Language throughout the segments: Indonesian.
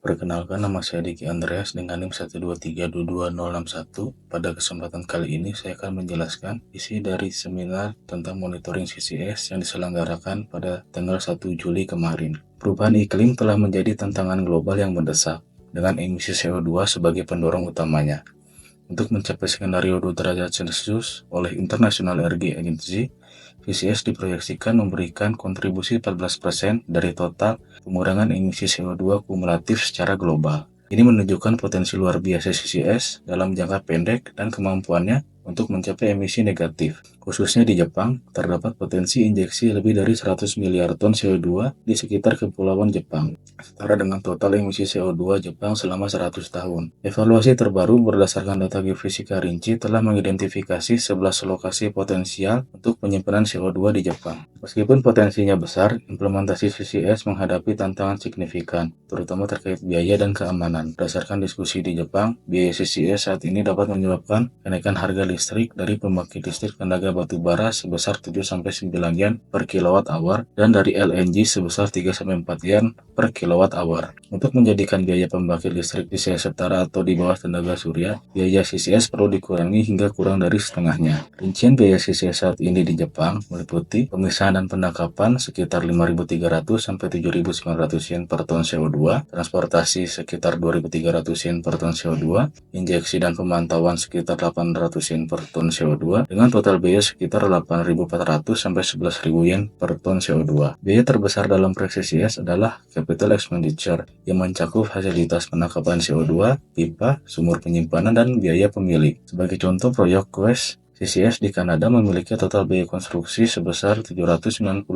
Perkenalkan, nama saya Diki Andreas dengan NIM 123222061. Pada kesempatan kali ini saya akan menjelaskan isi dari seminar tentang monitoring CCS yang diselenggarakan pada tanggal 1 Juli kemarin. Perubahan iklim telah menjadi tantangan global yang mendesak, dengan emisi CO2 sebagai pendorong utamanya. Untuk mencapai skenario 2 derajat Celcius oleh International Energy Agency, CCS diproyeksikan memberikan kontribusi 14% dari total pengurangan emisi CO2 kumulatif secara global. Ini menunjukkan potensi luar biasa CCS dalam jangka pendek dan kemampuannya untuk mencapai emisi negatif. Khususnya di Jepang, terdapat potensi injeksi lebih dari 100 miliar ton CO2 di sekitar Kepulauan Jepang, setara dengan total emisi CO2 Jepang selama 100 tahun. Evaluasi terbaru berdasarkan data geofisika rinci telah mengidentifikasi 11 lokasi potensial untuk penyimpanan CO2 di Jepang. Meskipun potensinya besar, implementasi CCS menghadapi tantangan signifikan, terutama terkait biaya dan keamanan. Berdasarkan diskusi di Jepang, biaya CCS saat ini dapat menyebabkan kenaikan harga listrik dari pembangkit listrik tenaga batu bara sebesar 7-9 yen per kilowatt hour dan dari LNG sebesar 3-4 yen per kilowatt hour. Untuk menjadikan biaya pembangkit listrik bisa setara atau di bawah tenaga surya, biaya CCS perlu dikurangi hingga kurang dari setengahnya. Rincian biaya CCS saat ini di Jepang meliputi pemisahan dan penangkapan sekitar 5.300 sampai 7.900 yen per ton CO2, transportasi sekitar 2.300 yen per ton CO2, injeksi dan pemantauan sekitar 800 yen per ton CO2, dengan total biaya sekitar 8.400 sampai 11.000 yen per ton CO2. Biaya terbesar dalam proyek CCS adalah capital expenditure yang mencakup fasilitas penangkapan CO2, pipa, sumur penyimpanan, dan biaya pemilik. Sebagai contoh, proyek Quest CCS di Kanada memiliki total biaya konstruksi sebesar 790,6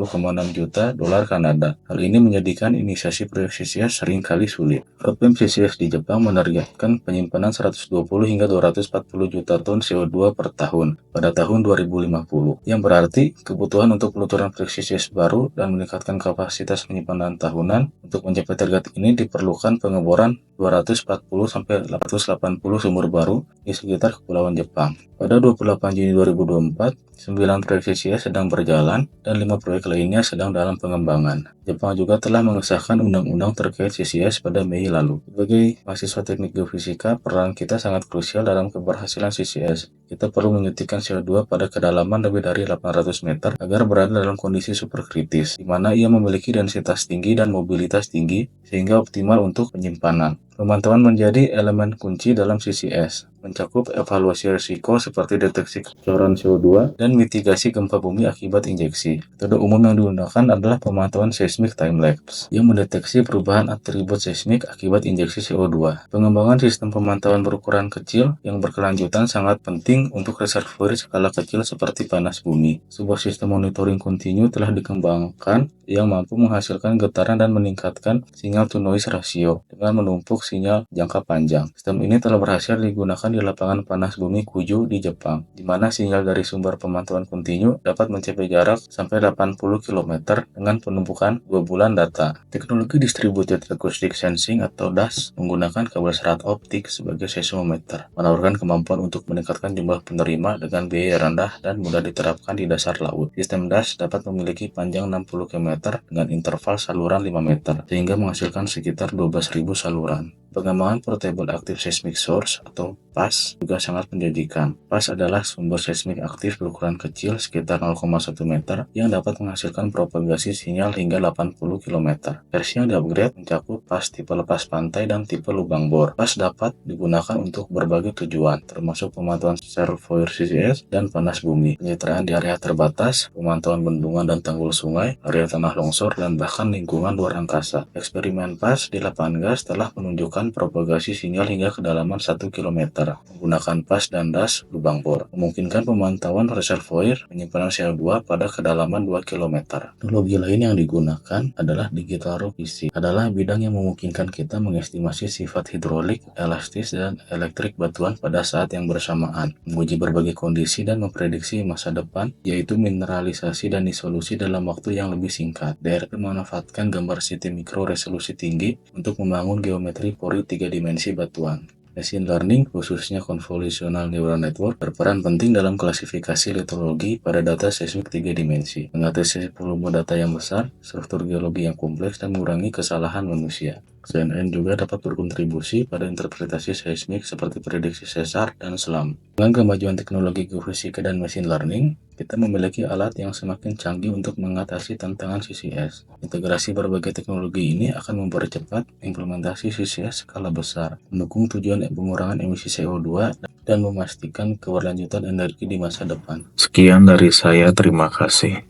juta dolar Kanada. Hal ini menjadikan inisiasi proyek CCS seringkali sulit. Roadmap CCS di Jepang menargetkan penyimpanan 120 hingga 240 juta ton CO2 per tahun pada tahun 2050, yang berarti kebutuhan untuk peluncurkan proyek CCS baru dan meningkatkan kapasitas penyimpanan tahunan. Untuk mencapai target ini diperlukan pengeboran 240 sampai 880 sumur baru di sekitar Kepulauan Jepang. Pada 28 Juni 2024, 9 proyek CCS sedang berjalan dan 5 proyek lainnya sedang dalam pengembangan. Jepang juga telah mengesahkan undang-undang terkait CCS pada Mei lalu. Sebagai mahasiswa teknik geofisika, peran kita sangat krusial dalam keberhasilan CCS. Kita perlu menyuntikkan CO2 pada kedalaman lebih dari 800 meter agar berada dalam kondisi superkritis, di mana ia memiliki densitas tinggi dan mobilitas tinggi sehingga optimal untuk penyimpanan. Pemantauan menjadi elemen kunci dalam CCS, mencakup evaluasi risiko seperti deteksi kebocoran CO2 dan mitigasi gempa bumi akibat injeksi. Metode umum yang digunakan adalah pemantauan seismik time-lapse yang mendeteksi perubahan atribut seismik akibat injeksi CO2. Pengembangan sistem pemantauan berukuran kecil yang berkelanjutan sangat penting untuk reservoir skala kecil seperti panas bumi. Sebuah sistem monitoring kontinu telah dikembangkan yang mampu menghasilkan getaran dan meningkatkan signal-to-noise ratio dengan menumpuk sinyal jangka panjang. Sistem ini telah berhasil digunakan di lapangan panas bumi Kuju di Jepang, di mana sinyal dari sumber pemantauan kontinu dapat mencapai jarak sampai 80 km dengan penumpukan 2 bulan data. Teknologi Distributed Acoustic Sensing atau DAS menggunakan kabel serat optik sebagai seismometer, menawarkan kemampuan untuk meningkatkan jumlah penerima dengan biaya rendah dan mudah diterapkan di dasar laut. Sistem DAS dapat memiliki panjang 60 km dengan interval saluran 5 meter, sehingga menghasilkan sekitar 12.000 saluran. Pengembangan Portable Active Seismic Source atau PAS juga sangat menjanjikan. PAS adalah sumber seismik aktif berukuran kecil sekitar 0,1 meter yang dapat menghasilkan propagasi sinyal hingga 80 km. Versi yang di-upgrade mencakup PAS tipe lepas pantai dan tipe lubang bor. PAS dapat digunakan untuk berbagai tujuan, termasuk pemantauan reservoir CCS dan panas bumi, pencitraan di area terbatas, pemantauan bendungan dan tanggul sungai, area tanah longsor, dan bahkan lingkungan luar angkasa. Eksperimen PAS di lapangan gas telah menunjukkan propagasi sinyal hingga kedalaman 1 km menggunakan PAS dan DAS lubang bor, memungkinkan pemantauan reservoir penyimpanan CO2 pada kedalaman 2 km. Teknologi lain yang digunakan adalah digital rock physics, adalah bidang yang memungkinkan kita mengestimasi sifat hidrolik, elastis, dan elektrik batuan pada saat yang bersamaan, menguji berbagai kondisi dan memprediksi masa depan, yaitu mineralisasi dan disolusi dalam waktu yang lebih singkat. DRP memanfaatkan gambar CT mikro resolusi tinggi untuk membangun geometri pori 3 dimensi batuan. Machine learning, khususnya convolutional neural network, berperan penting dalam klasifikasi litologi pada data seismik 3 dimensi, mengatasi volume data yang besar, struktur geologi yang kompleks, dan mengurangi kesalahan manusia. CNN juga dapat berkontribusi pada interpretasi seismik seperti prediksi sesar dan SLAM. Dengan kemajuan teknologi geofisika dan machine learning, kita memiliki alat yang semakin canggih untuk mengatasi tantangan CCS. Integrasi berbagai teknologi ini akan mempercepat implementasi CCS skala besar, mendukung tujuan pengurangan emisi CO2, dan memastikan keberlanjutan energi di masa depan. Sekian dari saya, terima kasih.